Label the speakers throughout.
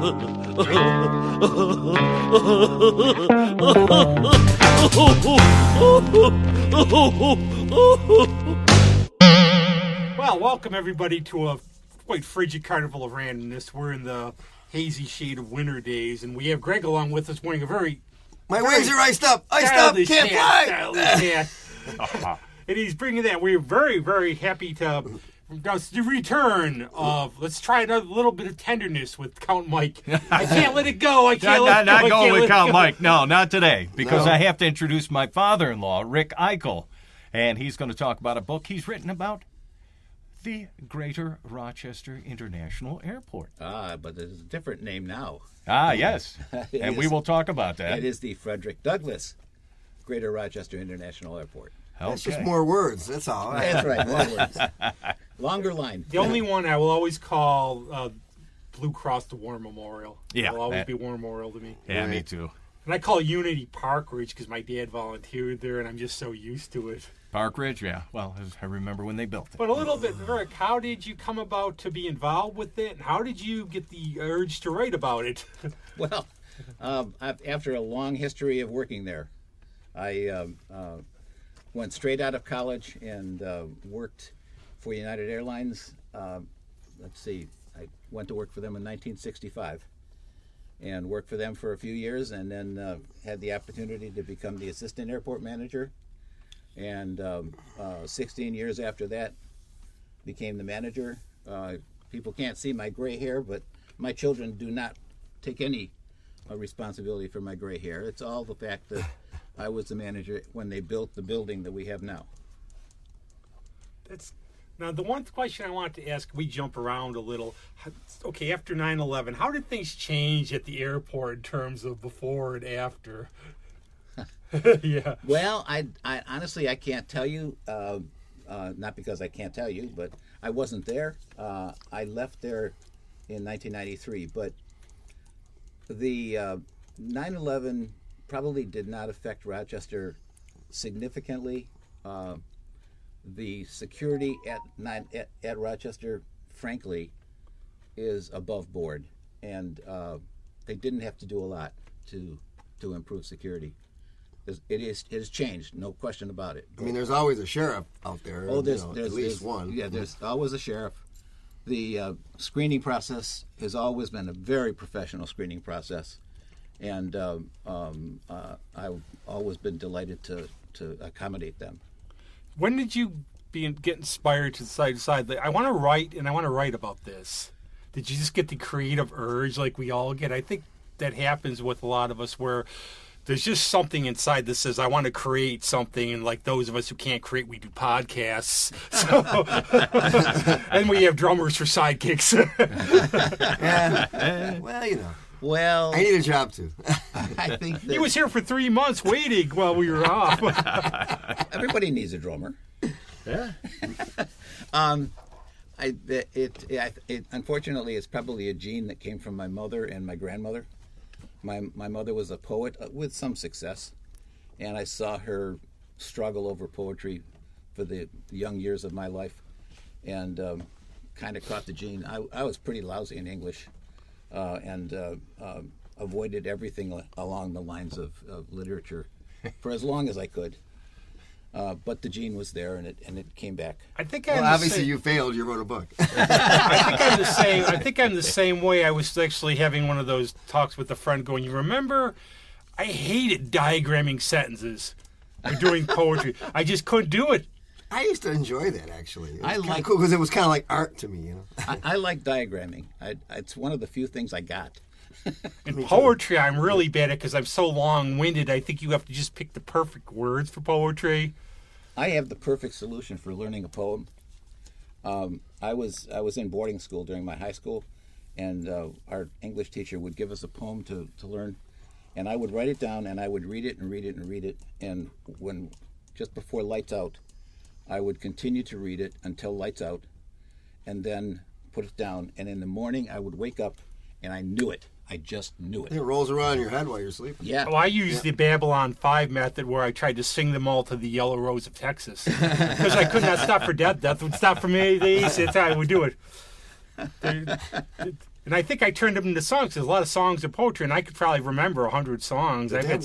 Speaker 1: Well, welcome everybody to a quite frigid carnival of randomness. We're in the hazy shade of winter days, and we have Greg along with us wearing a very...
Speaker 2: My wings are iced up, can't fly!
Speaker 1: And he's bringing that. We're very, very happy to... The return of, let's try another little bit of tenderness with Count Mike. I can't let it go. I can't let it go.
Speaker 3: Not going with Count Mike. No, not today. Because I have to introduce my father-in-law, Rick Iekel. And he's going to talk about a book he's written about the Greater Rochester International Airport.
Speaker 4: But there's a different name now.
Speaker 3: Yes. And we will talk about that.
Speaker 4: It is the Frederick Douglass Greater Rochester International Airport.
Speaker 3: Okay.
Speaker 2: That's just more words, that's all.
Speaker 4: That's right, more words. Longer line.
Speaker 1: The only one I will always call Blue Cross the War Memorial.
Speaker 3: Yeah.
Speaker 1: It'll always be War Memorial to me.
Speaker 3: Yeah, me too.
Speaker 1: And I call Unity Park Ridge because my dad volunteered there, and I'm just so used to it.
Speaker 3: Park Ridge, yeah. Well, I remember when they built it.
Speaker 1: But a little bit, Rick, how did you come about to be involved with it? And how did you get the urge to write about it?
Speaker 4: Well, after a long history of working there, I went straight out of college and worked for United Airlines. Let's see, I went to work for them in 1965 and worked for them for a few years, and then had the opportunity to become the assistant airport manager. And 16 years after that, became the manager. People can't see my gray hair, but my children do not take any responsibility for my gray hair. It's all the fact that I was the manager when they built the building that we have now.
Speaker 1: Now, the one question I wanted to ask, we jump around a little. Okay, after 9/11, how did things change at the airport in terms of before and after? Yeah.
Speaker 4: Well, I honestly, I can't tell you, not because I can't tell you, but I wasn't there. I left there in 1993, but the 9/11 probably did not affect Rochester significantly. The security at Rochester, frankly, is above board, and they didn't have to do a lot to improve security. It has changed, no question about it.
Speaker 2: I mean, there's always a sheriff out there.
Speaker 4: Oh, there's
Speaker 2: at least one.
Speaker 4: Yeah, there's always a sheriff. The screening process has always been a very professional screening process, and I've always been delighted to accommodate them.
Speaker 1: When did you get inspired to decide that I want to write and I want to write about this? Did you just get the creative urge like we all get? I think that happens with a lot of us where there's just something inside that says, I want to create something. And like those of us who can't create, we do podcasts. So, and we have drummers for sidekicks.
Speaker 2: Yeah. Well, you know.
Speaker 4: Well,
Speaker 2: I need a job too.
Speaker 4: I think that
Speaker 1: He was here for 3 months waiting while we were off.
Speaker 4: everybody needs a drummer.
Speaker 3: Yeah.
Speaker 4: It unfortunately it's probably a gene that came from my mother and my grandmother. My mother was a poet with some success, and I saw her struggle over poetry for the young years of my life, and kind of caught the gene. I was pretty lousy in English, and avoided everything along the lines of literature for as long as I could. But the gene was there, and it came back.
Speaker 1: I think
Speaker 2: Obviously you failed. You wrote a book.
Speaker 1: I think I'm the same way. I was actually having one of those talks with a friend going, you remember, I hated diagramming sentences or doing poetry. I just couldn't do it.
Speaker 2: I used to enjoy that, actually. It was
Speaker 4: I
Speaker 2: kind
Speaker 4: like-
Speaker 2: of cool because it was kind of like art to me, you know.
Speaker 4: I like diagramming. It's one of the few things I got.
Speaker 1: In poetry, I'm really bad at because I'm so long-winded. I think you have to just pick the perfect words for poetry.
Speaker 4: I have the perfect solution for learning a poem. I was in boarding school during my high school, and our English teacher would give us a poem to learn, and I would write it down, and I would read it and read it and read it, and when just before lights out, I would continue to read it until lights out, and then put it down, and in the morning I would wake up, and I knew it. I just knew it.
Speaker 2: It rolls around in your head while you're sleeping.
Speaker 4: Yeah.
Speaker 1: Well, I used the Babylon 5 method where I tried to sing them all to the Yellow Rose of Texas. Because I could not stop for death. Death would stop for me. They said I would do it. And I think I turned them into songs. There's a lot of songs of poetry, and I could probably remember 100 songs. I've had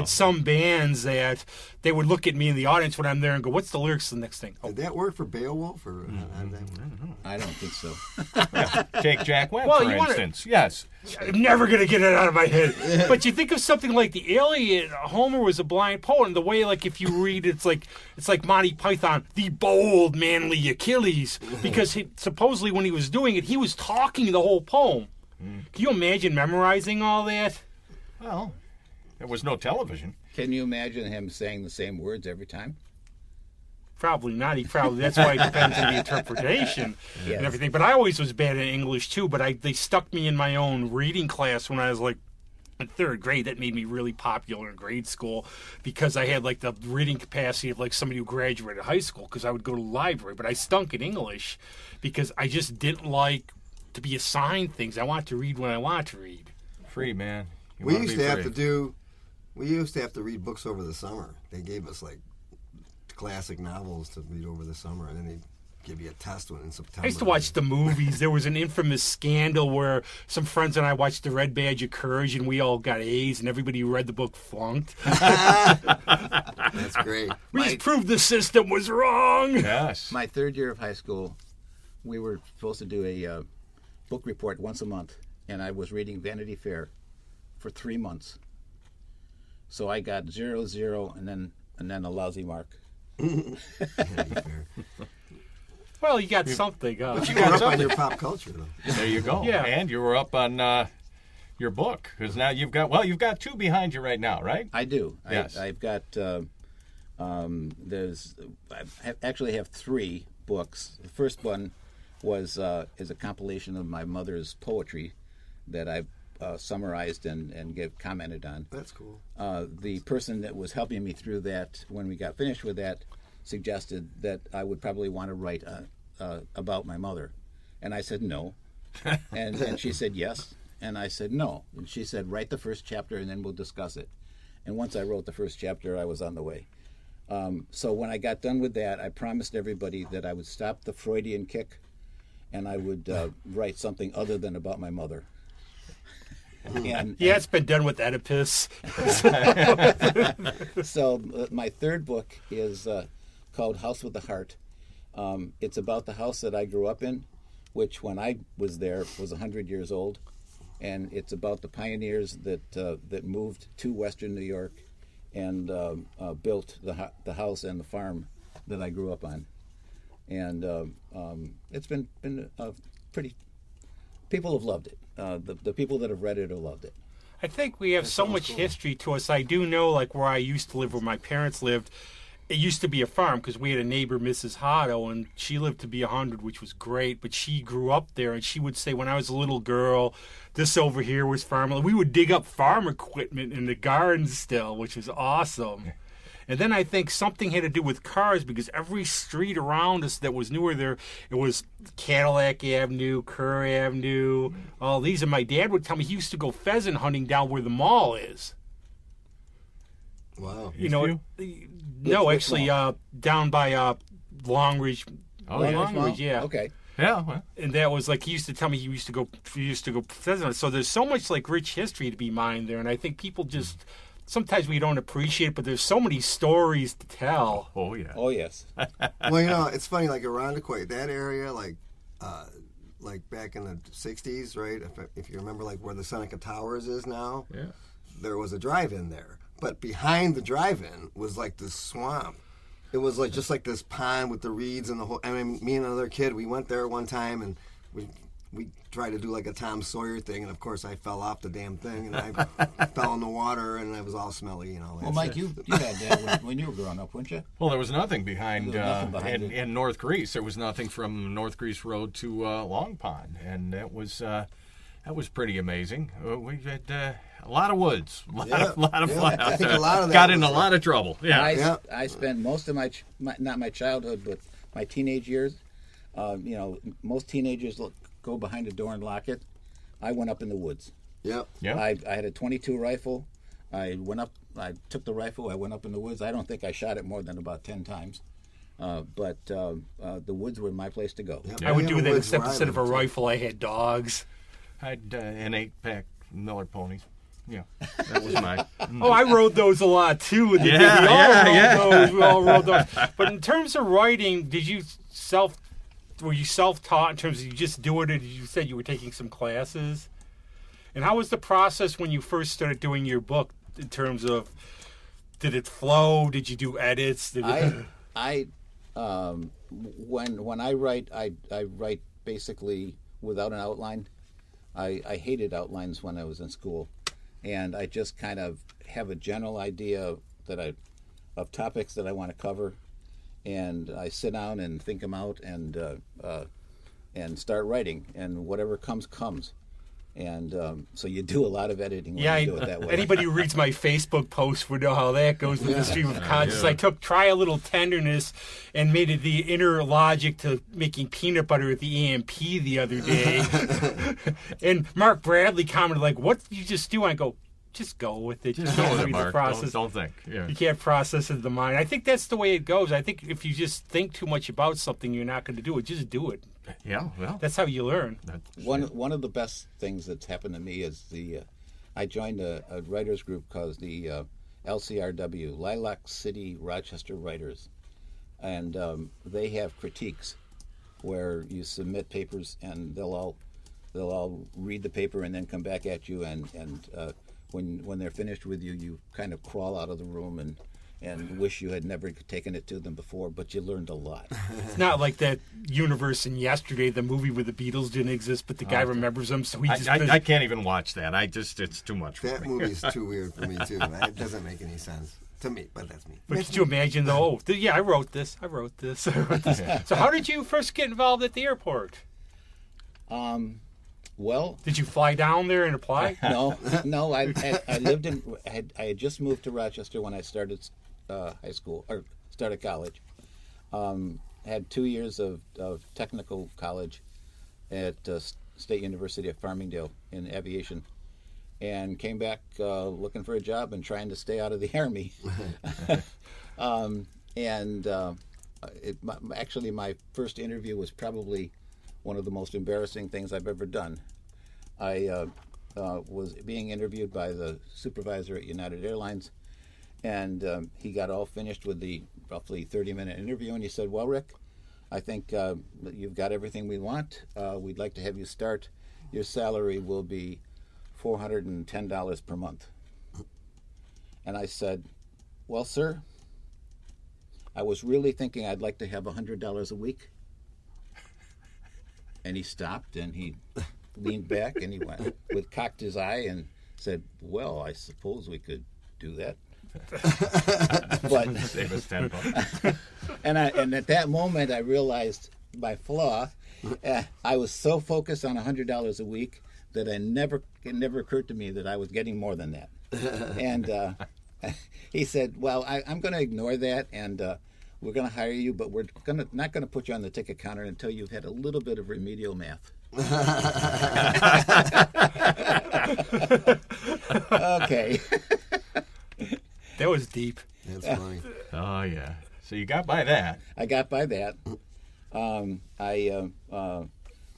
Speaker 1: some bands that they would look at me in the audience when I'm there and go, "What's the lyrics to the next thing?" Oh.
Speaker 2: Did that work for Beowulf? Or
Speaker 4: I don't think so.
Speaker 3: Take Jack Webb, for instance. Yes.
Speaker 1: I'm never going to get it out of my head. But you think of something like the Iliad, Homer was a blind poet, and the way, like, if you read it's like Monty Python, the bold, manly Achilles, because supposedly when he was doing it, he was talking the whole poem. Can you imagine memorizing all that?
Speaker 3: Well, there was no television.
Speaker 4: Can you imagine him saying the same words every time?
Speaker 1: Probably not. That's why it depends on the interpretation and everything. But I always was bad at English too. But they stuck me in my own reading class when I was like in third grade. That made me really popular in grade school because I had like the reading capacity of like somebody who graduated high school because I would go to the library. But I stunk at English because I just didn't like to be assigned things. I want to read when I want to read.
Speaker 3: Free, man.
Speaker 2: We used to have to read books over the summer. They gave us like classic novels to read over the summer, and then they give you a test one in September.
Speaker 1: I used to watch the movies. There was an infamous scandal where some friends and I watched The Red Badge of Courage, and we all got A's, and everybody who read the book flunked.
Speaker 2: That's great.
Speaker 1: We just proved the system was wrong.
Speaker 3: Yes.
Speaker 4: My third year of high school, we were supposed to do a book report once a month, and I was reading Vanity Fair for 3 months. So I got 0, 0, and then a lousy mark.
Speaker 1: Well, you got something.
Speaker 2: But you were up on your pop culture, though.
Speaker 3: There you go.
Speaker 1: Yeah.
Speaker 3: And you were up on your book because now you've got 2 behind you right now, right?
Speaker 4: I do.
Speaker 3: Yes.
Speaker 4: I've got. I actually have 3 books. The first one is a compilation of my mother's poetry that I've summarized and commented on.
Speaker 2: That's cool.
Speaker 4: The person that was helping me through that, when we got finished with that, suggested that I would probably want to write about my mother. And I said no. And she said yes. And I said no. And she said, write the first chapter and then we'll discuss it. And once I wrote the first chapter, I was on the way. So when I got done with that, I promised everybody that I would stop the Freudian kick and I would write something other than about my mother.
Speaker 1: It's been done with Oedipus.
Speaker 4: So my third book is called House with a Heart. It's about the house that I grew up in, which when I was there was 100 years old. And it's about the pioneers that moved to Western New York and built the house and the farm that I grew up on. And it's been pretty... People have loved it. The people that have read it have loved it.
Speaker 1: I think we have so much history to us. I do know, like, where I used to live, where my parents lived, it used to be a farm because we had a neighbor, Mrs. Hotto, and she lived to be 100, which was great. But she grew up there, and she would say, when I was a little girl, this over here was farmland. We would dig up farm equipment in the garden still, which was awesome. And then I think something had to do with cars because every street around us that was newer there, it was Cadillac Avenue, Kerr Avenue, all these. And my dad would tell me he used to go pheasant hunting down where the mall is.
Speaker 2: Wow.
Speaker 1: You know, no, actually, down by Longridge.
Speaker 3: Oh,
Speaker 1: Longridge, yeah.
Speaker 4: Okay.
Speaker 3: Yeah. Well.
Speaker 1: And that was like he used to tell me he used to go pheasant hunting. So there's so much like rich history to be mined there, and I think people just. Sometimes we don't appreciate it, but there's so many stories to tell.
Speaker 3: Oh, yeah.
Speaker 4: Oh, yes.
Speaker 2: Well, you know, it's funny, like Irondequoit, that area, like back in the 60s, right? If you remember, like, where the Seneca Towers is now,
Speaker 3: Yeah.
Speaker 2: there was a drive-in there. But behind the drive-in was, like, this swamp. It was, like, just like this pond with the reeds and the whole... I mean, me and another kid, we went there one time, and we tried to do like a Tom Sawyer thing, and of course I fell off the damn thing, and I fell in the water, and I was all smelly, you know.
Speaker 4: Well, Mike, you had that when you were growing up, weren't you?
Speaker 3: Well, there was nothing behind,
Speaker 4: it.
Speaker 3: in North Greece. There was nothing from North Greece Road to Long Pond, and that was pretty amazing. We had a lot of woods, a lot of fun.
Speaker 2: I think a lot of that
Speaker 3: got in a lot of trouble. Yeah,
Speaker 4: I spent most of my not my childhood, but my teenage years. You know, most teenagers go behind a door and lock it. I went up in the woods.
Speaker 2: Yep.
Speaker 4: I had a .22 rifle. I took the rifle. I went up in the woods. I don't think I shot it more than about 10 times. But the woods were my place to go.
Speaker 2: Yep.
Speaker 1: I would do that
Speaker 2: woods
Speaker 1: instead of a
Speaker 2: lived,
Speaker 1: rifle, I had dogs.
Speaker 3: I had an 8-pack Miller ponies. Yeah, that was mine.
Speaker 1: Oh, I rode those a lot too. We all rode those. But in terms of writing, were you self-taught in terms of you just do it, or you said you were taking some classes? And how was the process when you first started doing your book in terms of, did it flow? Did you do edits?
Speaker 4: When I write, I write basically without an outline. I hated outlines when I was in school, and I just kind of have a general idea of topics that I want to cover, and I sit down and think them out and start writing, and whatever comes. And so you do a lot of editing when you do it that way.
Speaker 1: Anybody who reads my Facebook post would know how that goes with the stream of consciousness. I Try a Little Tenderness and made it the inner logic to making peanut butter at the EMP the other day. And Mark Bradley commented, like, what did you just do? I go, just go with it. Just
Speaker 3: go with it,
Speaker 1: read
Speaker 3: Mark.
Speaker 1: The process.
Speaker 3: Don't think. Yeah.
Speaker 1: You can't process it in the mind. I think that's the way it goes. I think if you just think too much about something, you're not going to do it. Just do it.
Speaker 3: Yeah, well,
Speaker 1: that's how you learn.
Speaker 4: One of the best things that's happened to me is I joined a writers group called the LCRW, Lilac City Rochester Writers, and they have critiques where you submit papers and they'll all read the paper and then come back at you, and when they're finished with you, you kind of crawl out of the room and wish you had never taken it to them before, but you learned a lot.
Speaker 1: It's not like that universe in Yesterday, the movie where the Beatles didn't exist, but the guy remembers them, so he just...
Speaker 3: I can't even watch that. It's too much for me.
Speaker 2: That movie's too weird for me, too. It doesn't make any sense to me, but that's me.
Speaker 1: But could you imagine, though, I wrote this. So how did you first get involved at the airport?
Speaker 4: Well,
Speaker 1: did you fly down there and apply?
Speaker 4: No. I had just moved to Rochester when I started high school or started college. Had 2 years of technical college at State University of Farmingdale in aviation, and came back looking for a job and trying to stay out of the Army. Actually, my first interview was probably one of the most embarrassing things I've ever done. I was being interviewed by the supervisor at United Airlines, and he got all finished with the roughly 30-minute interview, and he said, well, Rick, I think you've got everything we want. We'd like to have you start. Your salary will be $410 per month. And I said, well, sir, I was really thinking I'd like to have $100 a week. And he stopped and he leaned back and he cocked his eye and said, well, I suppose we could do that. But
Speaker 3: save us $10.
Speaker 4: and at that moment I realized my flaw. I was so focused on $100 a week that it never occurred to me that I was getting more than that. And he said, well, I'm going to ignore that, and we're going to hire you, but we're not going to put you on the ticket counter until you've had a little bit of remedial math. Okay.
Speaker 1: That was deep.
Speaker 2: That's funny.
Speaker 3: Oh, yeah. So you got by that.
Speaker 4: I got by that.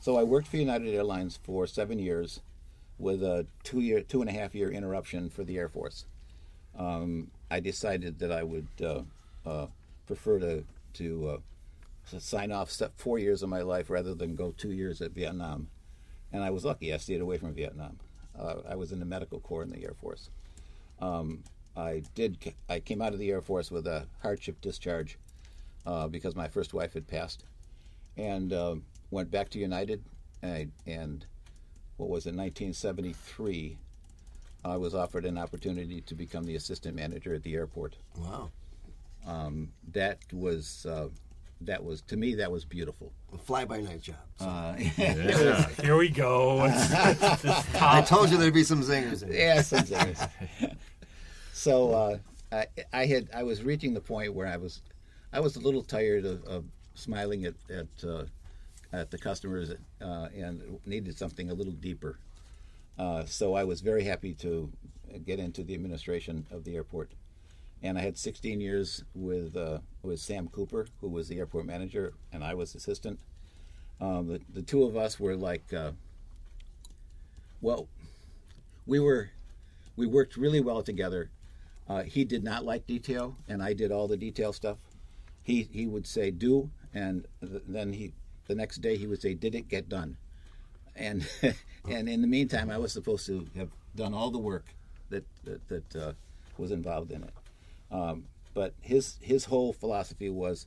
Speaker 4: So I worked for United Airlines for 7 years with a 2.5 year interruption for the Air Force. I decided that I would prefer to sign off 4 years of my life rather than go 2 years at Vietnam. And I was lucky. I stayed away from Vietnam. I was in the medical corps in the Air Force. I came out of the Air Force with a hardship discharge because my first wife had passed, and went back to United. And what was it, 1973? I was offered an opportunity to become the assistant manager at the airport.
Speaker 2: Wow.
Speaker 4: That was to me, that was beautiful.
Speaker 2: A fly-by-night job. So.
Speaker 3: Yeah.
Speaker 1: Here we go.
Speaker 2: I told you there'd be some zingers in it.
Speaker 4: Yeah, some zingers. So I was reaching the point where I was a little tired of smiling at the customers and needed something a little deeper. So I was very happy to get into the administration of the airport. And I had 16 years with Sam Cooper, who was the airport manager, and I was assistant. The two of us were like Well, we worked really well together. He did not like detail, and I did all the detail stuff. He would say do, and then the next day he would say, did it get done? And and in the meantime, I was supposed to have done all the work that was involved in it. But his whole philosophy was,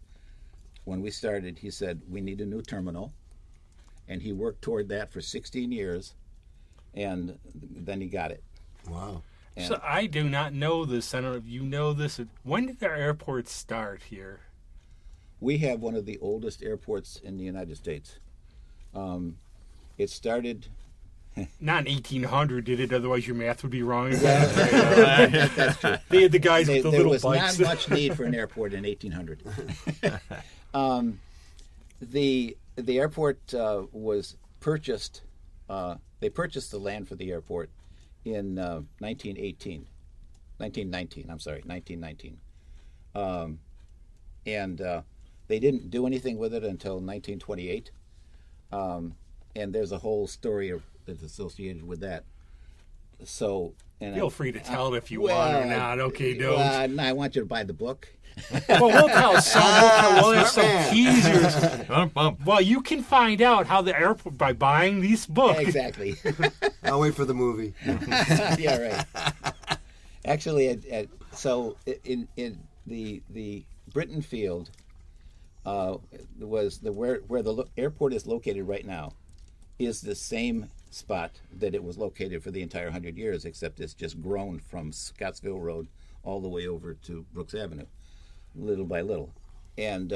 Speaker 4: when we started, he said, we need a new terminal. And he worked toward that for 16 years, and then he got it.
Speaker 2: Wow.
Speaker 4: And
Speaker 1: So I do not know this. I don't know if you know this. When did our airport start here?
Speaker 4: we have one of the oldest airports in the United States. It started...
Speaker 1: Not in 1800, did it? Otherwise, your math would be wrong.
Speaker 4: That's true.
Speaker 1: They had the guys with the
Speaker 4: There
Speaker 1: little
Speaker 4: was
Speaker 1: bikes.
Speaker 4: not much need for an airport in 1800. The airport was purchased. They purchased the land for the airport in 1919. I'm sorry, 1919. And they didn't do anything with it until 1928. And there's a whole story that's associated with that. So, and
Speaker 1: Feel free to tell it if you want or not. Okay, don't.
Speaker 4: No, I want you to buy the book.
Speaker 1: Well, we'll tell some. We'll have some
Speaker 2: man.
Speaker 1: teasers.
Speaker 3: Bump, bump.
Speaker 1: Well, you can find out how the airport by buying these books.
Speaker 4: Exactly.
Speaker 2: I'll wait for the movie.
Speaker 4: Yeah, right. Actually, so in the Britton Field was where the airport is located right now, is the same spot that it was located for the entire 100 years, except it's just grown from Scottsville Road all the way over to Brooks Avenue, little by little. And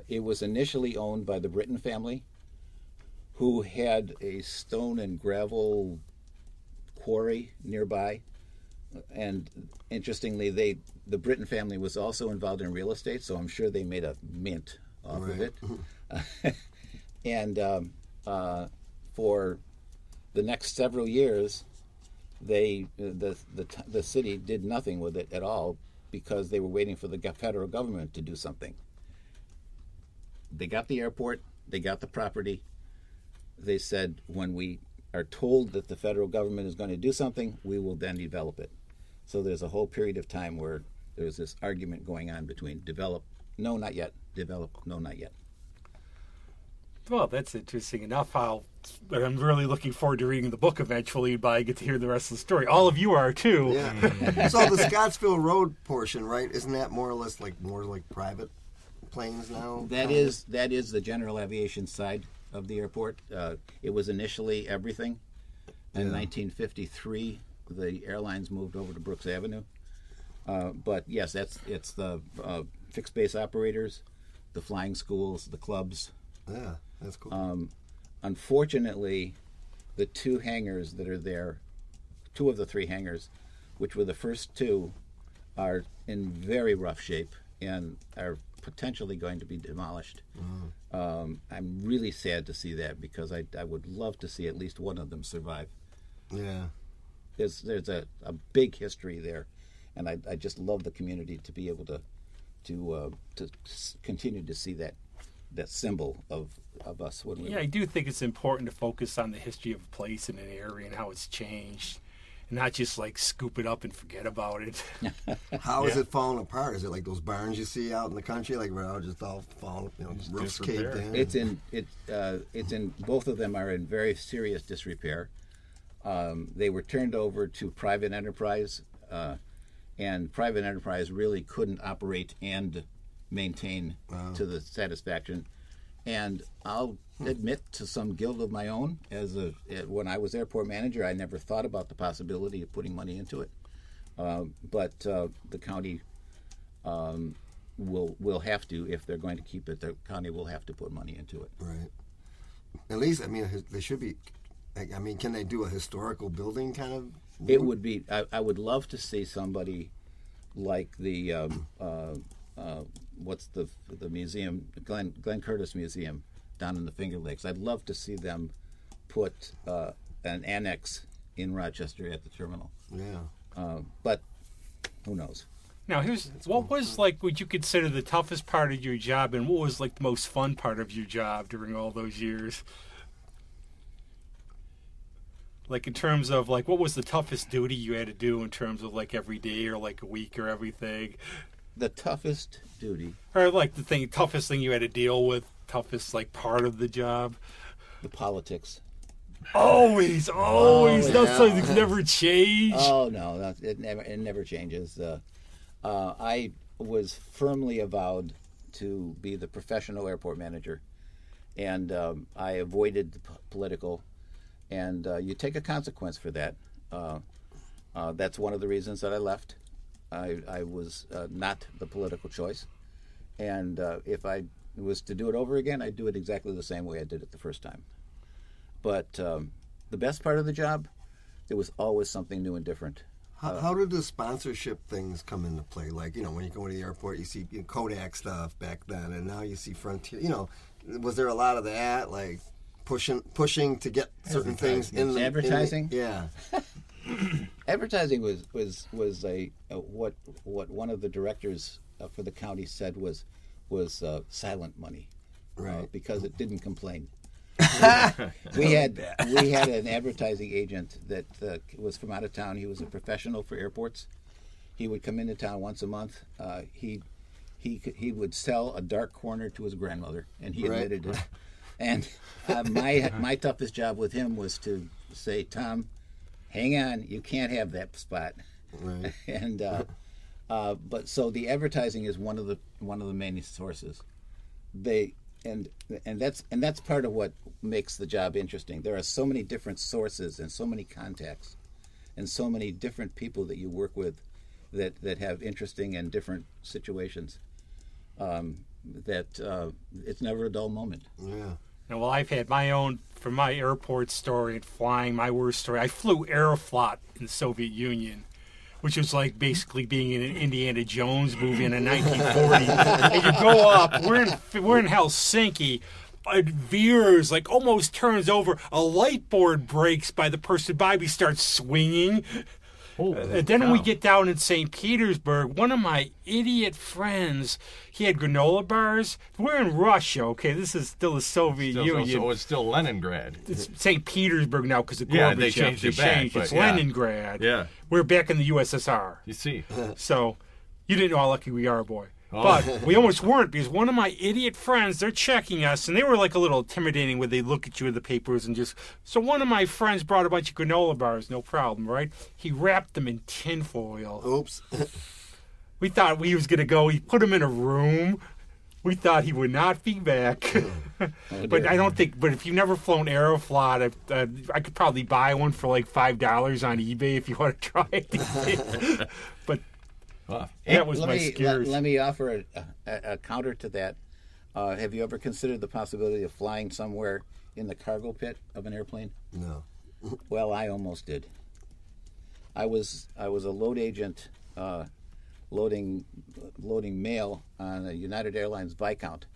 Speaker 4: it was initially owned by the Britton family, who had a stone and gravel quarry nearby. And interestingly, the Britton family was also involved in real estate, so I'm sure they made a mint off of it. And for the next several years, the city did nothing with it at all because they were waiting for the federal government to do something. They got the airport, they got the property. They said, when we are told that the federal government is going to do something, we will then develop it. So there's a whole period of time where there's this argument going on between develop, no, not yet, develop, no, not yet.
Speaker 1: Well, that's interesting enough. But I'm really looking forward to reading the book eventually, but I get to hear the rest of the story. All of you are too.
Speaker 2: Yeah. So the Scottsville Road portion, right? Isn't that more or less more like private planes now?
Speaker 4: That is the general aviation side of the airport. It was initially everything. In 1953, the airlines moved over to Brooks Avenue. But yes, it's the fixed base operators, the flying schools, the clubs.
Speaker 2: Yeah, that's cool.
Speaker 4: Unfortunately, the two hangars that are there, two of the three hangars, which were the first two, are in very rough shape and are potentially going to be demolished. I'm really sad to see that because I would love to see at least one of them survive.
Speaker 2: Yeah.
Speaker 4: There's a big history there, and I just love the community to be able to continue to see that symbol of us when we
Speaker 1: Yeah, I do think it's important to focus on the history of a place and an area and how it's changed, and not just like scoop it up and forget about it.
Speaker 2: How is it falling apart? Is it like those barns you see out in the country, like where just all falling, roofs caved in?
Speaker 4: It's in both of them are in very serious disrepair. They were turned over to private enterprise, and private enterprise really couldn't operate and maintain to the satisfaction. And I'll admit to some guilt of my own. When I was airport manager, I never thought about the possibility of putting money into it. But the county will have to, if they're going to keep it. The county will have to put money into it.
Speaker 2: Right. At least, they should be. Can they do a historical building kind of?
Speaker 4: It would be. I would love to see somebody like the what's the museum, Glenn Curtis Museum down in the Finger Lakes. I'd love to see them put an annex in Rochester at the terminal.
Speaker 2: Yeah.
Speaker 4: But who knows?
Speaker 1: Now, what was like would you consider the toughest part of your job, and what was like the most fun part of your job during all those years? Like in terms of like what was the toughest duty you had to do in terms of like every day or like a week or everything?
Speaker 4: The toughest duty.
Speaker 1: Or like toughest thing you had to deal with, toughest like part of the job.
Speaker 4: The politics.
Speaker 1: Always. Those
Speaker 2: yeah.
Speaker 1: things never change.
Speaker 4: Oh no, it never changes. I was firmly avowed to be the professional airport manager, and I avoided the political. And you take a consequence for that. That's one of the reasons that I left. I was not the political choice, and if I was to do it over again, I'd do it exactly the same way I did it the first time. But the best part of the job, there was always something new and different.
Speaker 2: How did the sponsorship things come into play? Like, when you go to the airport, you see Kodak stuff back then, and now you see Frontier. Was there a lot of that, like pushing to get certain things in the
Speaker 4: advertising?
Speaker 2: Yeah.
Speaker 4: Advertising was what one of the directors for the county said was silent money,
Speaker 2: Right.
Speaker 4: because it didn't complain. we had an advertising agent that was from out of town. He was a professional for airports. He would come into town once a month. He would sell a dark corner to his grandmother, and he
Speaker 2: Right.
Speaker 4: admitted it. And my toughest job with him was to say, Tom, hang on, you can't have that spot.
Speaker 2: Right.
Speaker 4: And but so the advertising is one of the main sources. And that's part of what makes the job interesting. There are so many different sources and so many contacts and so many different people that you work with that have interesting and different situations. That it's never a dull moment.
Speaker 2: Yeah.
Speaker 1: And well, I've had my own, from my airport story and flying, my worst story. I flew Aeroflot in the Soviet Union, which was like basically being in an Indiana Jones movie in a 1940. And you go up, we're in Helsinki, it veers, like almost turns over, a light board breaks by the person by me, starts swinging. And then when we get down in St. Petersburg, one of my idiot friends, he had granola bars. We're in Russia, okay? This is still the Soviet Union.
Speaker 3: So it's still Leningrad.
Speaker 1: It's St. Petersburg now because of Gorbachev.
Speaker 3: Yeah, they changed it back.
Speaker 1: It's Leningrad.
Speaker 3: Yeah.
Speaker 1: We're back in the USSR.
Speaker 3: You see.
Speaker 1: So you didn't know how lucky we are, boy. But we almost weren't, because one of my idiot friends, they're checking us, and they were like a little intimidating when they look at you in the papers and just... So one of my friends brought a bunch of granola bars, no problem, right? He wrapped them in tinfoil.
Speaker 2: Oops.
Speaker 1: We thought he was going to go. He put them in a room. We thought he would not be back. But I don't think... But if you've never flown Aeroflot, I could probably buy one for like $5 on eBay if you want to try it. But... that was my scares.
Speaker 4: Let me offer a counter to that. Have you ever considered the possibility of flying somewhere in the cargo pit of an airplane?
Speaker 2: No.
Speaker 4: Well, I almost did. I was a load agent loading mail on a United Airlines Viscount.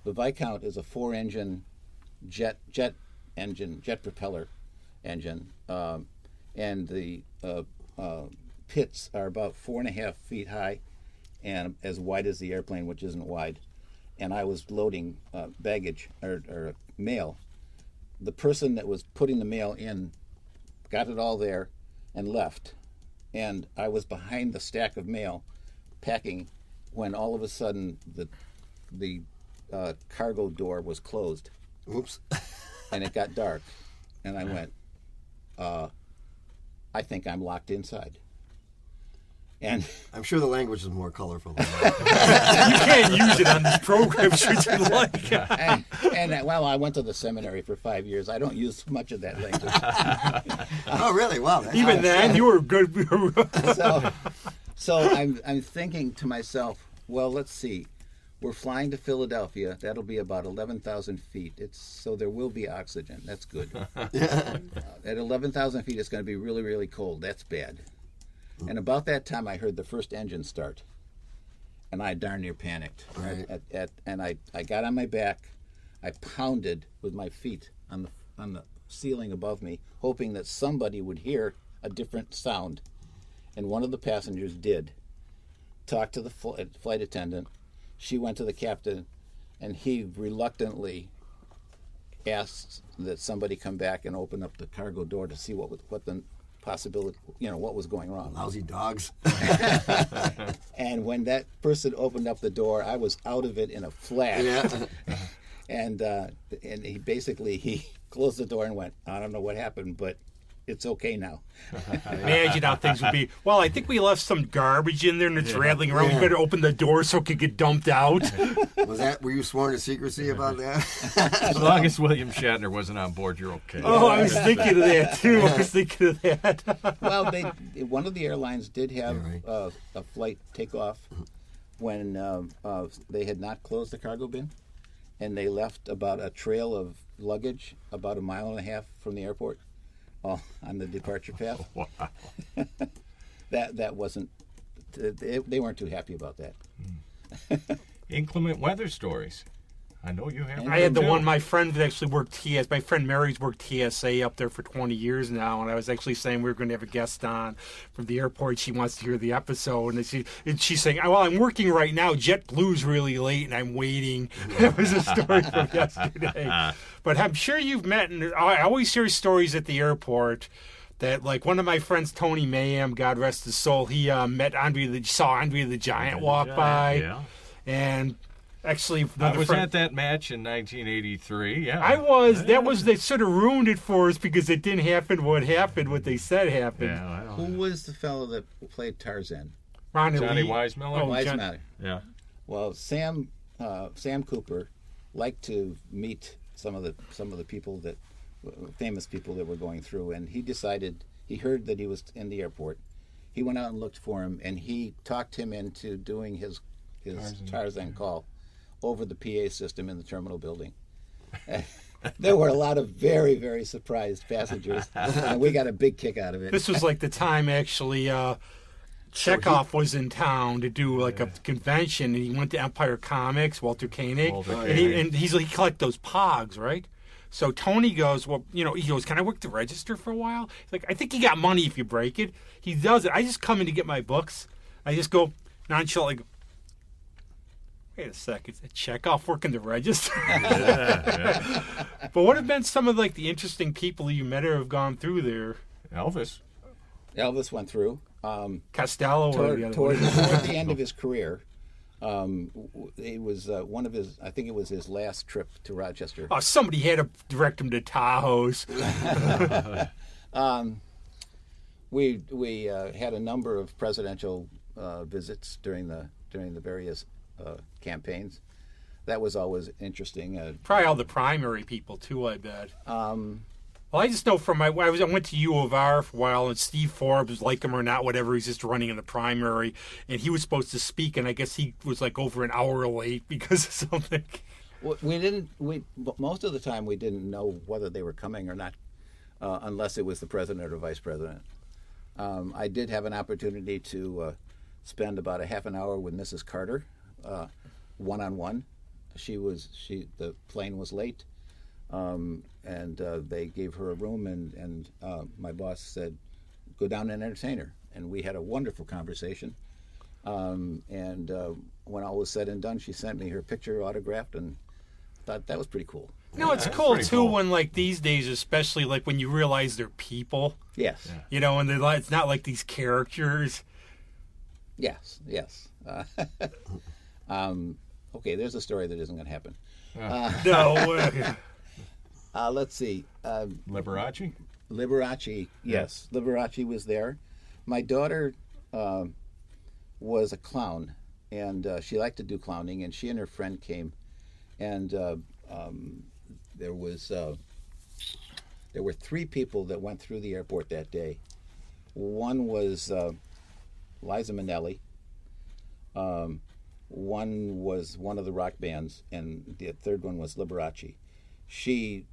Speaker 4: The Viscount is a 4-engine jet propeller engine, and the pits are about 4.5 feet high and as wide as the airplane, which isn't wide. And I was loading baggage or mail. The person that was putting the mail in got it all there and left. And I was behind the stack of mail packing when all of a sudden the cargo door was closed.
Speaker 2: Oops.
Speaker 4: And it got dark. And I went, I think I'm locked inside. And
Speaker 2: I'm sure the language is more colorful than
Speaker 1: You can't use it on this program, should you like.
Speaker 4: Well, I went to the seminary for 5 years. I don't use much of that language.
Speaker 2: Oh, really? Wow.
Speaker 1: Even then, you were good.
Speaker 4: So I'm thinking to myself, well, let's see. We're flying to Philadelphia. That'll be about 11,000 feet. So there will be oxygen. That's good. At 11,000 feet, it's going to be really, really cold. That's bad. And about that time, I heard the first engine start, and I darn near panicked.
Speaker 2: Right.
Speaker 4: And I got on my back. I pounded with my feet on the ceiling above me, hoping that somebody would hear a different sound. And one of the passengers did. Talked to the flight attendant. She went to the captain, and he reluctantly asked that somebody come back and open up the cargo door to see what the possibility, what was going wrong.
Speaker 2: Lousy dogs.
Speaker 4: And when that person opened up the door, I was out of it in a flash.
Speaker 2: Yeah.
Speaker 4: And he closed the door and went, I don't know what happened, but it's okay now.
Speaker 1: Imagine how things would be. Well, I think we left some garbage in there and it's rattling around. We better open the door so it could get dumped out.
Speaker 2: Were you sworn to secrecy about that?
Speaker 3: As long as William Shatner wasn't on board, you're okay.
Speaker 1: Oh, I was thinking of that too. I was thinking of that.
Speaker 4: Well, one of the airlines did have a flight take off when they had not closed the cargo bin, and they left about a trail of luggage about 1.5 miles from the airport. On the departure path.
Speaker 3: Wow.
Speaker 4: That wasn't. They weren't too happy about that.
Speaker 3: Inclement weather stories. I know you have.
Speaker 1: I had the
Speaker 3: too.
Speaker 1: one, my friend that actually worked TSA. My friend Mary's worked TSA up there for 20 years now, and I was actually saying we were going to have a guest on from the airport. She wants to hear the episode, and she's saying, well, I'm working right now. JetBlue's really late, and I'm waiting. That was a story from yesterday. But I'm sure you've met, and I always hear stories at the airport that, like, one of my friends, Tony Mayhem, God rest his soul, he saw Andre the Giant walk by.
Speaker 3: Yeah.
Speaker 1: And actually,
Speaker 3: I was at that match in 1983. Yeah,
Speaker 1: I was. That was. They sort of ruined it for us because it didn't happen. What they said happened.
Speaker 3: Yeah,
Speaker 4: Who was the fellow that played Tarzan?
Speaker 1: Ronnie
Speaker 3: Johnny
Speaker 1: Lee.
Speaker 3: Weissmuller.
Speaker 1: Oh,
Speaker 4: Weissmuller.
Speaker 3: Yeah.
Speaker 4: Well, Sam Cooper liked to meet some of the people that famous people that were going through, and he heard that he was in the airport. He went out and looked for him, and he talked him into doing his Tarzan call over the PA system in the terminal building. There were a lot of very, very surprised passengers, and we got a big kick out of it.
Speaker 1: This was like the time actually Chekhov was in town to do like a convention, and he went to Empire Comics, Walter Koenig, and he collected those Pogs, right? So Tony goes, he goes, can I work the register for a while? He's like, I think you got money if you break it. He does it. I just come in to get my books. I just go nonchalant, like, wait a second, Chekhov working the register? But what have been some of like the interesting people you met or have gone through there?
Speaker 3: Elvis
Speaker 4: went through.
Speaker 1: Costello
Speaker 4: Toward the end of his career. It was one of his. I think it was his last trip to Rochester.
Speaker 1: Oh, somebody had to direct him to Tahoe's.
Speaker 4: We had a number of presidential visits during the various campaigns. That was always interesting.
Speaker 1: Probably all the primary people too, I bet. Well, I just know from I went to U of R for a while, and Steve Forbes, like him or not, whatever, he's just running in the primary, and he was supposed to speak, and I guess he was like over an hour late because of something.
Speaker 4: Most of the time we didn't know whether they were coming or not, unless it was the president or vice president. I did have an opportunity to spend about a half an hour with Mrs. Carter, one-on-one. The plane was late. And they gave her a room, and my boss said, go down and entertain her. And we had a wonderful conversation. And when all was said and done, she sent me her picture autographed, and I thought that was pretty cool.
Speaker 1: It's cool, too, when, like, these days, especially, like, when you realize they're people.
Speaker 4: Yes.
Speaker 1: Yeah. And it's not like these characters.
Speaker 4: Yes. Okay, there's a story that isn't going to happen.
Speaker 1: No.
Speaker 4: Let's see.
Speaker 3: Liberace?
Speaker 4: Liberace, yes. Liberace was there. My daughter was a clown, and she liked to do clowning, and she and her friend came, and there were 3 people that went through the airport that day. One was Liza Minnelli. One was one of the rock bands, and the third one was Liberace. She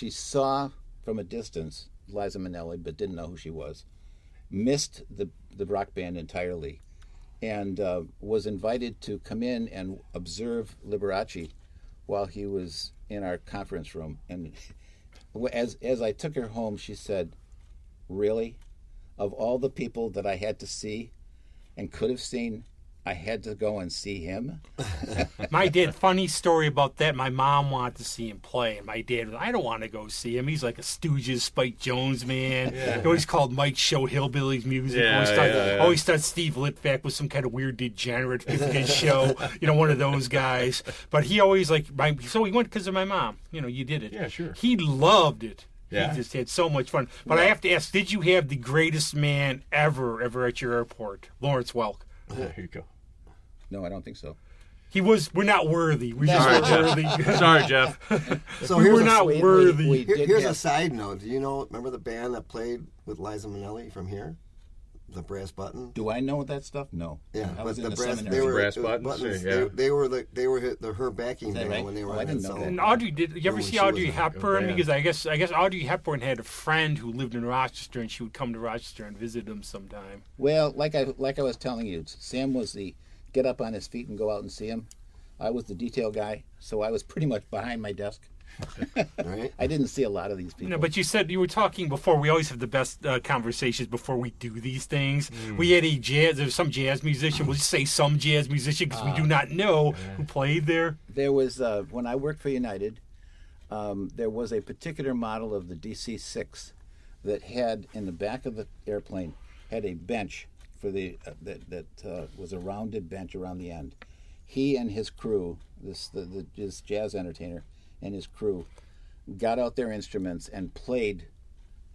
Speaker 4: saw from a distance Liza Minnelli, but didn't know who she was. Missed the rock band entirely, and was invited to come in and observe Liberace while he was in our conference room. And as I took her home, she said, "Really? Of all the people that I had to see and could have seen, I had to go and see him.
Speaker 1: My dad, funny story about that. My mom wanted to see him play, and my dad was, I don't want to go see him. He's like a Stooges, Spike Jones man. He always called Mike Show Hillbillies music. Always thought Steve Litvak was some kind of weird degenerate his show. One of those guys. But he always so he went because of my mom. You did it.
Speaker 3: Yeah, sure.
Speaker 1: He loved it.
Speaker 3: Yeah.
Speaker 1: He just had so much fun. But I have to ask, did you have the greatest man ever at your airport, Lawrence Welk?
Speaker 3: There you go.
Speaker 4: No, I don't think so.
Speaker 1: We're not worthy. We just weren't worthy.
Speaker 3: Sorry, Jeff.
Speaker 2: So
Speaker 1: we were not worthy.
Speaker 2: Here's a side note. Do you remember the band that played with Liza Minnelli from here? The Brass Button?
Speaker 4: Do I know that stuff? No.
Speaker 2: Yeah,
Speaker 4: I was in the
Speaker 2: brass,
Speaker 4: seminary.
Speaker 2: they were
Speaker 3: Brass Buttons. Yeah.
Speaker 2: They were her backing band
Speaker 4: right?
Speaker 2: when they were.
Speaker 4: I didn't know that.
Speaker 1: And Audrey, did you ever see Audrey Hepburn?
Speaker 3: band.
Speaker 1: Because I guess Audrey Hepburn had a friend who lived in Rochester, and she would come to Rochester and visit him sometime.
Speaker 4: Well, like I was telling you, Sam was the get up on his feet and go out and see him. I was the detail guy, so I was pretty much behind my desk.
Speaker 2: Right?
Speaker 4: I didn't see a lot of these people.
Speaker 1: No, but you said you were talking before. We always have the best conversations before we do these things. We had there's some jazz musician. We'll just say some jazz musician because we do not know who played there.
Speaker 4: There was, when I worked for United, there was a particular model of the DC-6 that had, in the back of the airplane, had a bench for that was a rounded bench around the end. He and his crew, this jazz entertainer and his crew, got out their instruments and played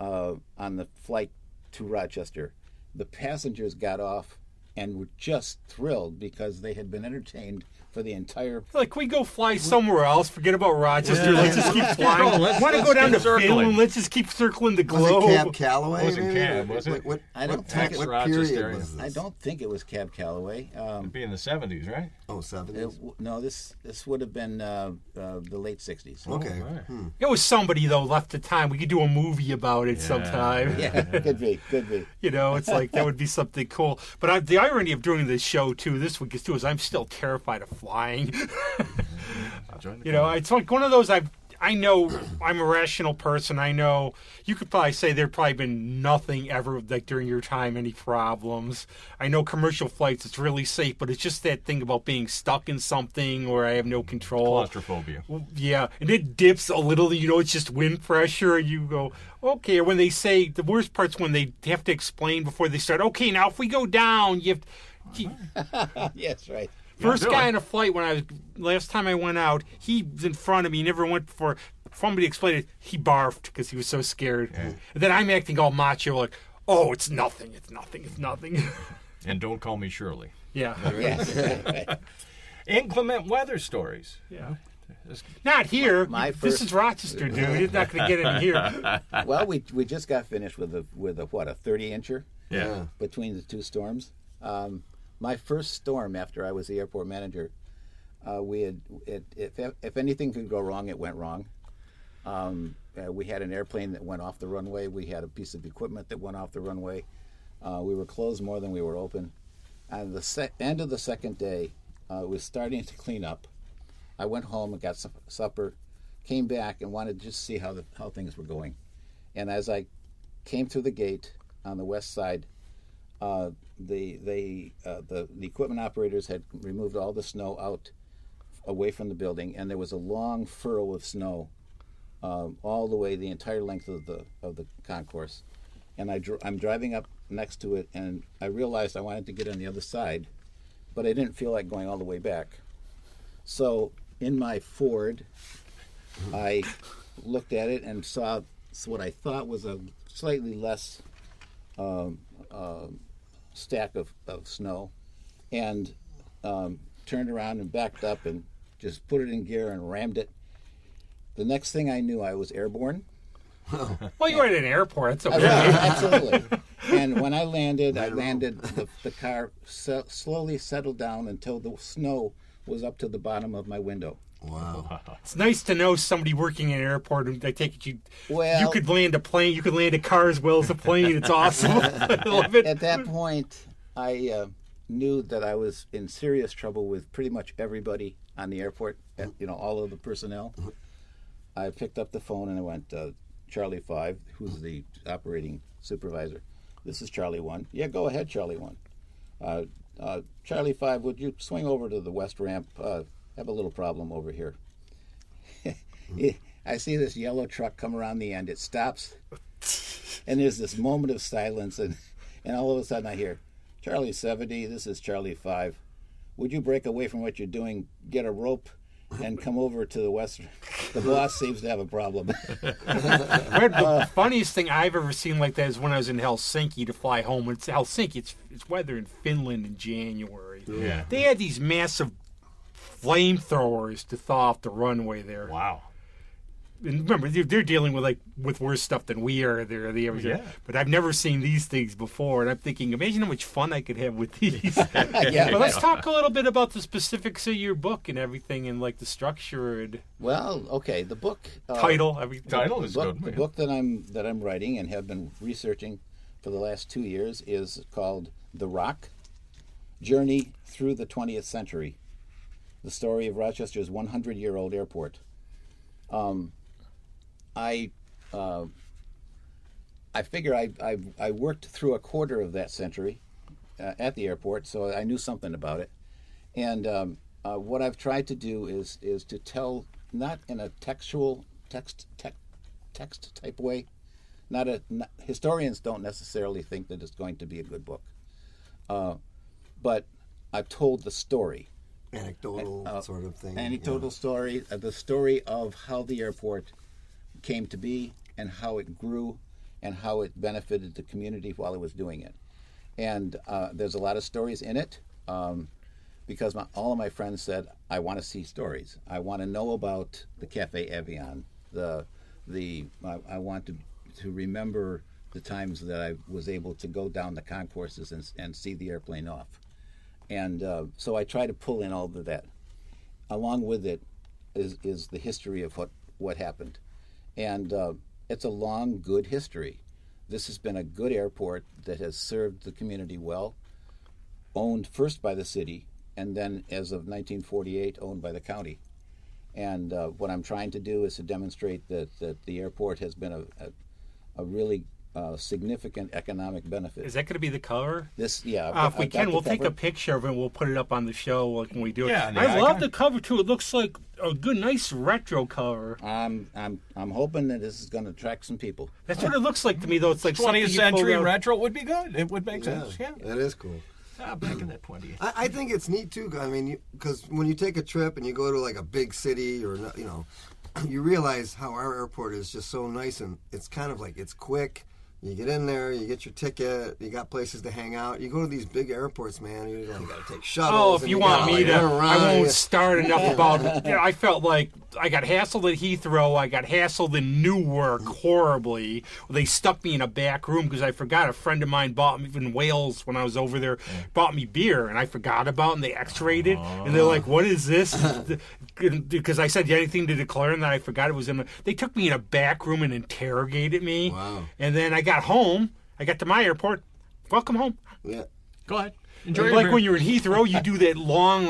Speaker 4: on the flight to Rochester. The passengers got off and were just thrilled because they had been entertained for the entire.
Speaker 1: Like, we go fly somewhere else. Forget about Rochester. Let's just keep flying.
Speaker 3: Let's
Speaker 1: Want to go down to
Speaker 3: circling.
Speaker 1: Finland? Let's just keep circling the globe.
Speaker 2: Was it Cab Calloway?
Speaker 3: Wasn't
Speaker 2: maybe?
Speaker 3: Cab, was it?
Speaker 2: What
Speaker 4: I don't think it-
Speaker 2: what period was this?
Speaker 4: I don't think it was Cab Calloway.
Speaker 3: It'd be in the 70s, right?
Speaker 2: Oh, 70s?
Speaker 4: No, this would have been the late 60s.
Speaker 2: Okay.
Speaker 3: Right.
Speaker 1: It was somebody, though, left the time. We could do a movie about it sometime.
Speaker 4: Yeah, could be.
Speaker 1: It's like that would be something cool. But the irony of doing this show, too, this week is I'm still terrified of flying. It's like one of those I know I'm a rational person. I know you could probably say there'd probably been nothing ever like during your time, any problems. I know commercial flights, it's really safe, but it's just that thing about being stuck in something or I have no control.
Speaker 3: Claustrophobia.
Speaker 1: Yeah, and it dips a little, it's just wind pressure, and you go, okay. Or when they say, the worst part's when they have to explain before they start, okay, now if we go down, you have
Speaker 4: Yes, right.
Speaker 1: First guy in a flight last time I went out, he was in front of me, never went before. Somebody explained it, he barfed because he was so scared. Yeah. And then I'm acting all macho, like, oh, it's nothing.
Speaker 3: And don't call me Shirley.
Speaker 1: Yeah.
Speaker 4: Yes, right.
Speaker 3: Inclement weather stories.
Speaker 1: Yeah. Not here. This
Speaker 4: My
Speaker 1: is Rochester, dude. It's not going to get in here.
Speaker 4: Well, we just got finished with a 30-incher
Speaker 3: Yeah.
Speaker 4: between the two storms. My first storm after I was the airport manager, if anything could go wrong, it went wrong. We had an airplane that went off the runway. We had a piece of equipment that went off the runway. We were closed more than we were open. And the end of the second day, it was starting to clean up. I went home and got supper, came back and wanted to just see how things were going. And as I came through the gate on the west side, the equipment operators had removed all the snow out away from the building, and there was a long furrow of snow all the way the entire length of the concourse. And I'm driving up next to it, and I realized I wanted to get on the other side, but I didn't feel like going all the way back. So in my Ford, I looked at it and saw what I thought was a slightly less stack of snow, and turned around and backed up and just put it in gear and rammed it. The next thing I knew, I was airborne.
Speaker 1: Well, you were at an airport. It's okay.
Speaker 4: Absolutely. And when I landed, the car slowly settled down until the snow was up to the bottom of my window.
Speaker 2: Wow.
Speaker 1: It's nice to know somebody working in an airport. I take it you could land a plane. You could land a car as well as a plane. It's awesome. I love it.
Speaker 4: At that point, I knew that I was in serious trouble with pretty much everybody on the airport, all of the personnel. I picked up the phone and I went, Charlie 5, who's the operating supervisor. This is Charlie 1. Yeah, go ahead, Charlie 1. Charlie 5, would you swing over to the west ramp? Have a little problem over here. I see this yellow truck come around the end. It stops, and there's this moment of silence, and all of a sudden I hear, Charlie 70, this is Charlie 5. Would you break away from what you're doing, get a rope, and come over to the west? The boss seems to have a problem.
Speaker 1: The funniest thing I've ever seen like that is when I was in Helsinki to fly home. It's Helsinki. It's weather in Finland in January.
Speaker 3: Yeah.
Speaker 1: They had these massive flamethrowers to thaw off the runway there.
Speaker 3: Wow.
Speaker 1: And remember, they're dealing with worse stuff than we are there.
Speaker 3: Yeah.
Speaker 1: But I've never seen these things before, and I'm thinking, imagine how much fun I could have with these.
Speaker 4: Yeah.
Speaker 1: But let's talk a little bit about the specifics of your book and everything, and like the structure and
Speaker 4: Well, okay, the book
Speaker 1: title. Everything.
Speaker 3: Title is good.
Speaker 4: The book that I'm writing and have been researching for the last 2 years is called The Rock: Journey Through the 20th Century. The story of Rochester's 100-year-old airport. I figure I worked through a quarter of that century at the airport, so I knew something about it. And what I've tried to do is to tell, not in a textual text type way. Historians don't necessarily think that it's going to be a good book, but I've told the story.
Speaker 2: Anecdotal sort of thing.
Speaker 4: Anecdotal story, the story of how the airport came to be and how it grew and how it benefited the community while it was doing it. And there's a lot of stories in it because all of my friends said, I want to see stories. I want to know about the Cafe Aviation. I want to remember the times that I was able to go down the concourses and see the airplane off. And so I try to pull in all of that. Along with it is the history of what happened. And it's a long, good history. This has been a good airport that has served the community well, owned first by the city, and then, as of 1948, owned by the county. And what I'm trying to do is to demonstrate that the airport has been a really significant economic benefit.
Speaker 1: Is that going to be the cover?
Speaker 4: If we
Speaker 1: can, we'll take a picture of it and we'll put it up on the show when we do it.
Speaker 3: Yeah,
Speaker 1: I love the cover too. It looks like a good, nice retro cover.
Speaker 4: I'm hoping that this is going to attract some people.
Speaker 1: That's what it looks like to me, though. It's like
Speaker 3: 20th century retro would be good. It would make sense. Yeah,
Speaker 2: that is cool.
Speaker 3: Back in that 20th.
Speaker 2: I think it's neat too. I mean, because when you take a trip and you go to like a big city, or you realize how our airport is just so nice, and it's kind of like it's quick. You get in there, you get your ticket, you got places to hang out. You go to these big airports, man, you got to take shuttles.
Speaker 1: Oh, if you want me to, I won't start enough about it. I felt like I got hassled at Heathrow. I got hassled in Newark horribly. They stuck me in a back room because I forgot. A friend of mine bought me in Wales when I was over there, bought me beer, and I forgot about it, and they x-rayed it. And they're like, what is this? Because I said, you had anything to declare, and then I forgot it was in they took me in a back room and interrogated me.
Speaker 2: Wow.
Speaker 1: And then I got home. I got to my airport. Welcome home.
Speaker 2: Yeah.
Speaker 3: Go ahead. Enjoy
Speaker 1: Like when you're in Heathrow, you do that long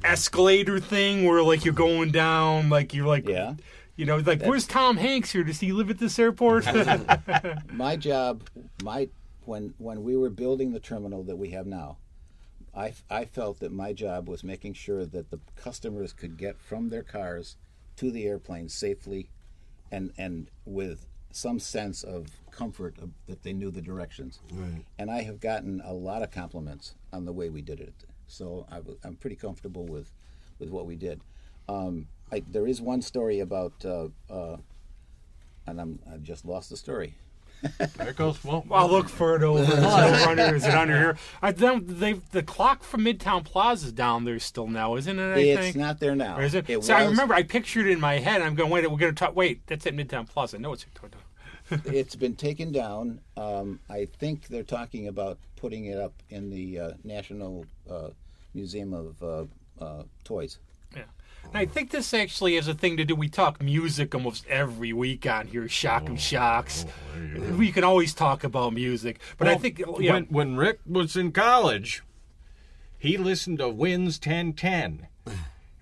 Speaker 1: escalator thing where like you're going down, like you're like, where's Tom Hanks here? Does he live at this airport?
Speaker 4: My job, when we were building the terminal that we have now, I felt that my job was making sure that the customers could get from their cars to the airplane safely, and with some sense of comfort that they knew the directions.
Speaker 2: Right.
Speaker 4: And I have gotten a lot of compliments on the way we did it. So I'm pretty comfortable with what we did. There is one story about, and I've just lost the story.
Speaker 3: There it goes. Well,
Speaker 1: I'll look for it over. Is it under here? The clock from Midtown Plaza is down there still now, isn't it?
Speaker 4: It's not there now.
Speaker 1: Or is it?
Speaker 4: It
Speaker 1: I
Speaker 4: was.
Speaker 1: remember I pictured it in my head. I'm going, we're going to talk. Wait, that's at Midtown Plaza. No, it's Victoria.
Speaker 4: It's been taken down. I think they're talking about putting it up in the National Museum of Toys.
Speaker 1: Yeah. And I think this actually has a thing to do. We talk music almost every week on here. Shock and Shocks. We can always talk about music, but I think
Speaker 3: when Rick was in college, he listened to Wins 1010.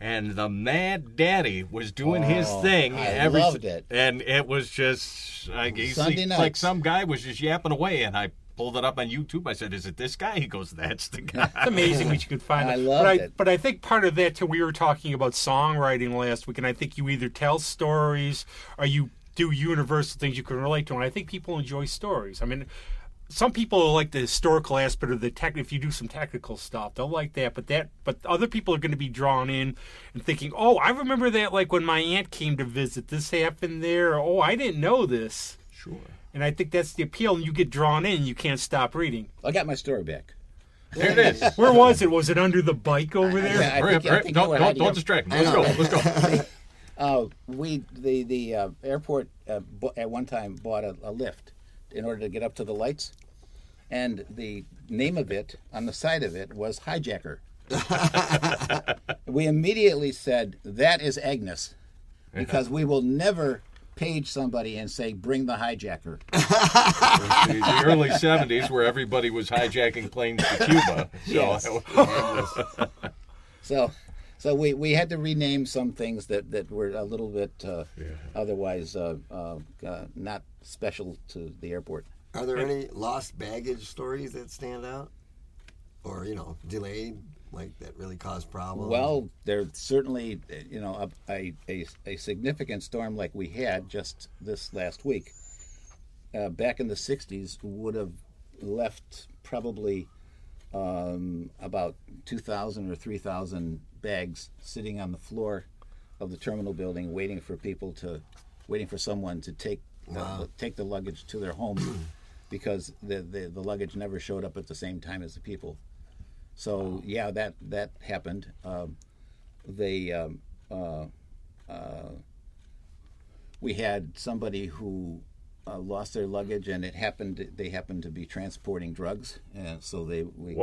Speaker 3: and the Mad Daddy was doing his thing.
Speaker 4: I loved it.
Speaker 3: And it was just
Speaker 4: Sunday nights.
Speaker 3: like some guy was just yapping away, and I pulled it up on YouTube. I said, "Is it this guy?" He goes, "That's the guy."
Speaker 1: It's amazing what you could find.
Speaker 4: I loved it.
Speaker 1: But I think part of that too. We were talking about songwriting last week, and I think you either tell stories or you do universal things you can relate to. And I think people enjoy stories. I mean, some people like the historical aspect of the tech. If you do some technical stuff, they'll like that. But other people are going to be drawn in and thinking, "Oh, I remember that. Like when my aunt came to visit, this happened there. Oh, I didn't know this."
Speaker 3: Sure.
Speaker 1: And I think that's the appeal. And you get drawn in, you can't stop reading.
Speaker 4: I got my story back.
Speaker 3: There it is.
Speaker 1: Where was it? Was it under the bike over there?
Speaker 4: I think
Speaker 3: Don't distract me. Let's go.
Speaker 4: The airport at one time bought a lift in order to get up to the lights, and the name of it on the side of it was Hijacker. We immediately said, that is Agnes, because we will never page somebody and say, bring the hijacker.
Speaker 3: The early 70s where everybody was hijacking planes to Cuba.
Speaker 4: So we had to rename some things that were a little bit otherwise not special to the airport.
Speaker 2: Are there any lost baggage stories that stand out? Or, delayed, like that really caused problems?
Speaker 4: Well, there's certainly, a significant storm like we had just this last week. Back in the 60s would have left probably about 2,000 or 3,000 bags sitting on the floor of the terminal building, waiting for someone to take the luggage to their home, because the luggage never showed up at the same time as the people. So yeah, that happened. We had somebody who lost their luggage, and they happened to be transporting drugs, and so we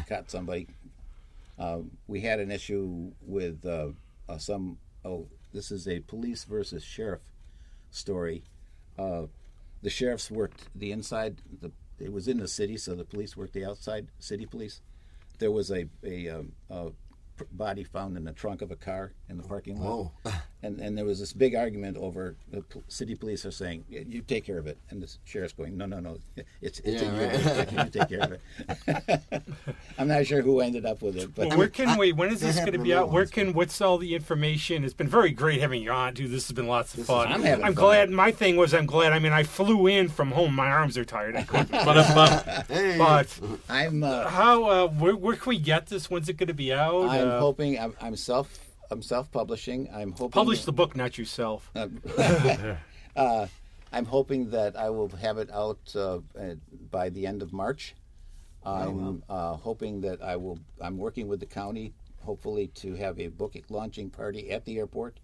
Speaker 4: got somebody. We had an issue with this is a police versus sheriff story. The sheriffs worked the inside. It was in the city, so the police worked the outside, city police. There was a body found in the trunk of a car in the parking lot. And there was this big argument over the city police are saying, you take care of it. And the sheriff's going, no, it's you take care of it. I'm not sure who ended up with it. But
Speaker 1: well, when is this going to be out? What's all the information? It's been very great having you on, too. This has been lots of fun. I'm glad. My thing was, I'm glad. I mean, I flew in from home. My arms are tired. I couldn't. But
Speaker 4: I'm
Speaker 1: where can we get this? When's it going to be out?
Speaker 4: I'm hoping. I'm self-publishing. I'm hoping
Speaker 1: publish the book, not yourself.
Speaker 4: I'm hoping that I will have it out by the end of March. I'm hoping that I'm working with the county, hopefully, to have a book launching party at the airport,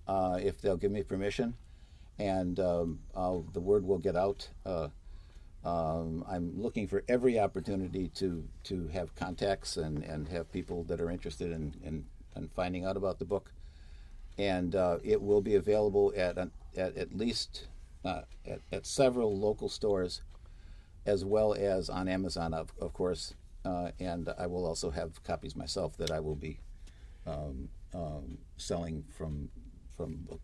Speaker 4: if they'll give me permission, and the word will get out. I'm looking for every opportunity to have contacts and have people that are interested in finding out about the book, and it will be available at least at several local stores, as well as on Amazon, of course, and I will also have copies myself that I will be selling from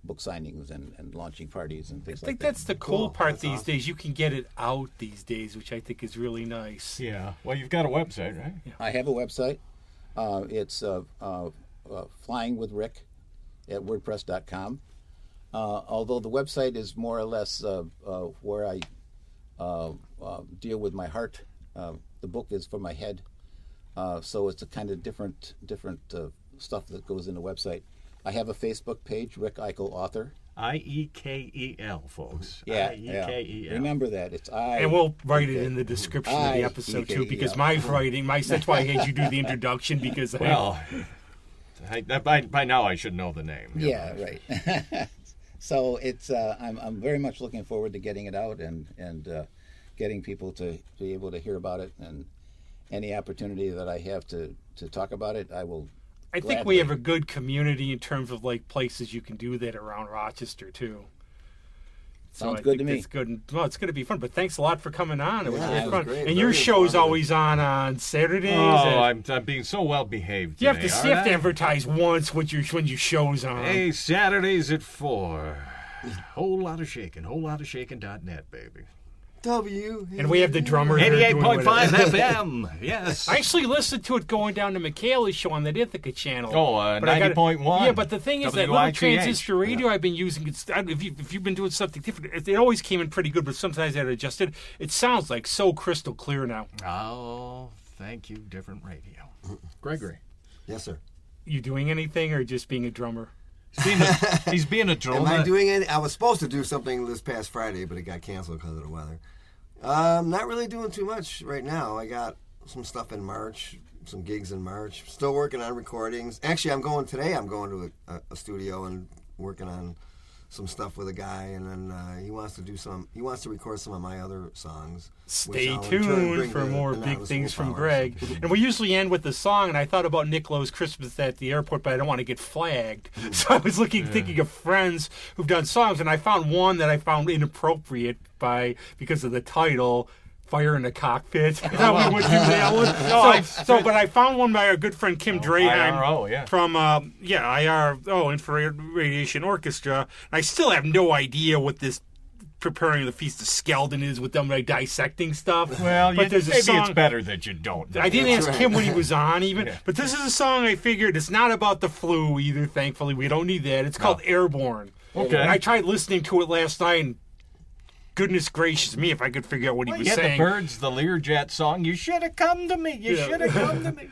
Speaker 4: book signings and launching parties and things like that.
Speaker 1: I think that's the cool part these days. You can get it out these days, which I think is really nice.
Speaker 3: Yeah. Well, you've got a website, right?
Speaker 4: Yeah. I have a website. It's Flying with Rick at WordPress.com. Although the website is more or less where I deal with my heart. The book is for my head. So it's a kind of different stuff that goes in the website. I have a Facebook page, Rick Iekel Author.
Speaker 3: Iekel, folks.
Speaker 4: Yeah,
Speaker 3: Iekel.
Speaker 4: Remember that. It's
Speaker 1: And we'll write it in the description of the episode, too, because my writing, that's why I had you do the introduction, because...
Speaker 3: by now I should know the name.
Speaker 4: Yeah, right. So it's I'm very much looking forward to getting it out and getting people to be able to hear about it, and any opportunity that I have to talk about it, I will. I
Speaker 1: think we have a good community in terms of like places you can do that around Rochester too.
Speaker 4: Sounds
Speaker 1: I
Speaker 4: good to
Speaker 1: think
Speaker 4: me.
Speaker 1: It's good. Well, it's going to be fun. But thanks a lot for coming on. It was
Speaker 2: Yeah,
Speaker 1: really
Speaker 2: it was
Speaker 1: fun.
Speaker 2: great.
Speaker 1: And your
Speaker 2: Very
Speaker 1: show's
Speaker 2: informative.
Speaker 1: always on Saturdays.
Speaker 3: Oh,
Speaker 1: and
Speaker 3: I'm being so well behaved.
Speaker 1: you have to
Speaker 3: today,
Speaker 1: you have
Speaker 3: aren't
Speaker 1: to
Speaker 3: I?
Speaker 1: advertise once when your show's on.
Speaker 3: Hey, Saturdays at 4. Whole lot of shaking.net, baby.
Speaker 1: And we have the drummer there doing
Speaker 3: 88.5
Speaker 1: whatever.
Speaker 3: FM. Yes.
Speaker 1: I actually listened to it going down to Michaela's show on that Ithaca channel.
Speaker 3: Oh,
Speaker 1: But I gotta-
Speaker 3: 90.1.
Speaker 1: Yeah, but the thing is that little
Speaker 3: WITH.
Speaker 1: transistor radio I've been using, if you've been doing something different, it always came in pretty good, but sometimes I had to adjust it. It sounds like so crystal clear now.
Speaker 3: Oh, thank you, different radio. Gregory.
Speaker 2: Yes, sir.
Speaker 1: You doing anything or just being a drummer?
Speaker 3: He's being a
Speaker 2: Am
Speaker 3: drone.
Speaker 2: I doing it? I was supposed to do something this past Friday, but it got canceled because of the weather. Not really doing too much right now. I got some stuff in March, some gigs in March. Still working on recordings. Actually, I'm going to a studio and working on some stuff with a guy, and then he wants to record some of my other songs.
Speaker 1: Stay
Speaker 2: which I'll in turn
Speaker 1: tuned
Speaker 2: bring
Speaker 1: for
Speaker 2: to
Speaker 1: more
Speaker 2: the
Speaker 1: big
Speaker 2: Noviceable
Speaker 1: things from
Speaker 2: Powers.
Speaker 1: Greg. And we usually end with the song, and I thought about Nick Lowe's Christmas at the airport, but I don't want to get flagged. So I was thinking of friends who've done songs, and I found one that I found inappropriate because of the title. Fire in the Cockpit. I thought we would do that one. But I found one by our good friend Kim Draheim
Speaker 3: IRO, yeah.
Speaker 1: from Infrared Radiation Orchestra. I still have no idea what this preparing the Feast of Skeldon is with them like dissecting stuff.
Speaker 3: Well,
Speaker 1: but there's a
Speaker 3: maybe
Speaker 1: song,
Speaker 3: it's better that you don't.
Speaker 1: I didn't
Speaker 2: That's
Speaker 1: ask
Speaker 2: right.
Speaker 1: him when he was on even,
Speaker 3: Yeah.
Speaker 1: but this is a song I figured it's not about the flu either, thankfully. We don't need that. It's called Airborne.
Speaker 3: Okay.
Speaker 1: And I tried listening to it last night, and goodness gracious me if I could figure out what he was
Speaker 3: You had
Speaker 1: saying.
Speaker 3: the Birds, the Learjet song. You should have come to me. You
Speaker 1: Yeah.
Speaker 3: should have come to me.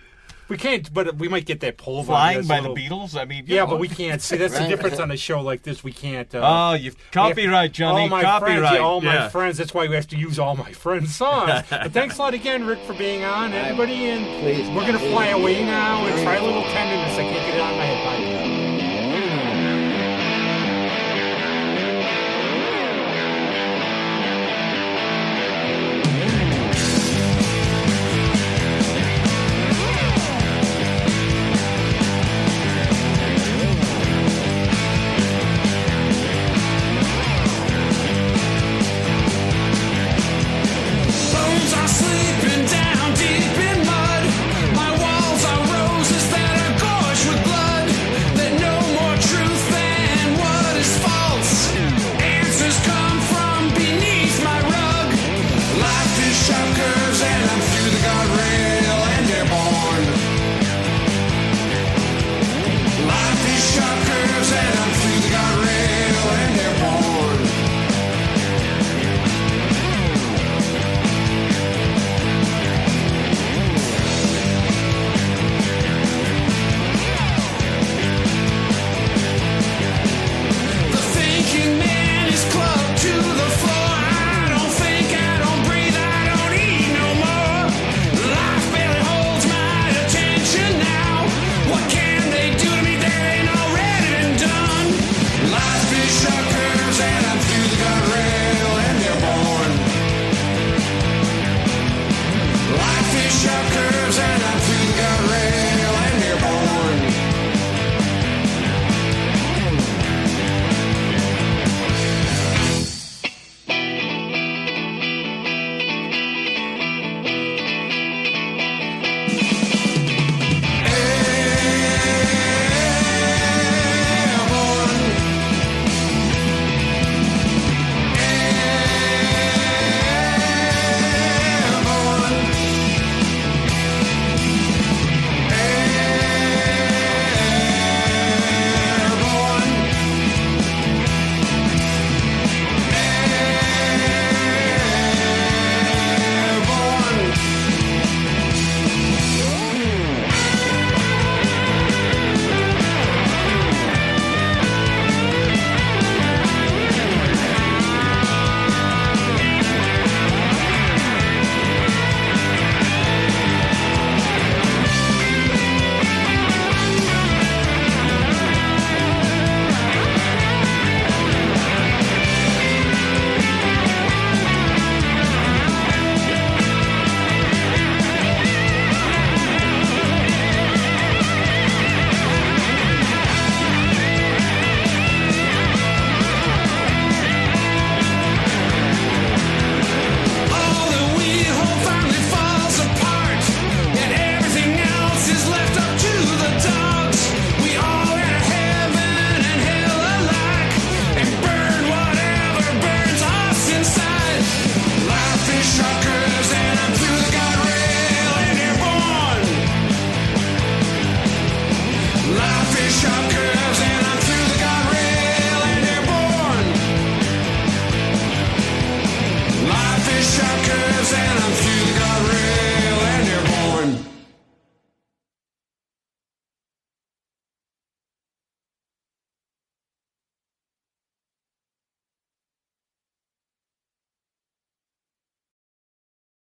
Speaker 1: We can't, but we might get that poll.
Speaker 3: Flying by the Beatles. I mean, you
Speaker 1: Yeah,
Speaker 3: know.
Speaker 1: but we can't. See, that's the
Speaker 2: Right.
Speaker 1: difference on a show like this. We can't.
Speaker 3: Oh, you copyright, Johnny.
Speaker 1: All my
Speaker 3: Copyright.
Speaker 1: friends, all my
Speaker 3: Yeah.
Speaker 1: friends. That's why we have to use all my friends' songs. But thanks a lot again, Rick, for being on. Everybody, and
Speaker 4: Please.
Speaker 1: we're gonna fly away now and try a little tenderness. I can't get it out of my head. Bye.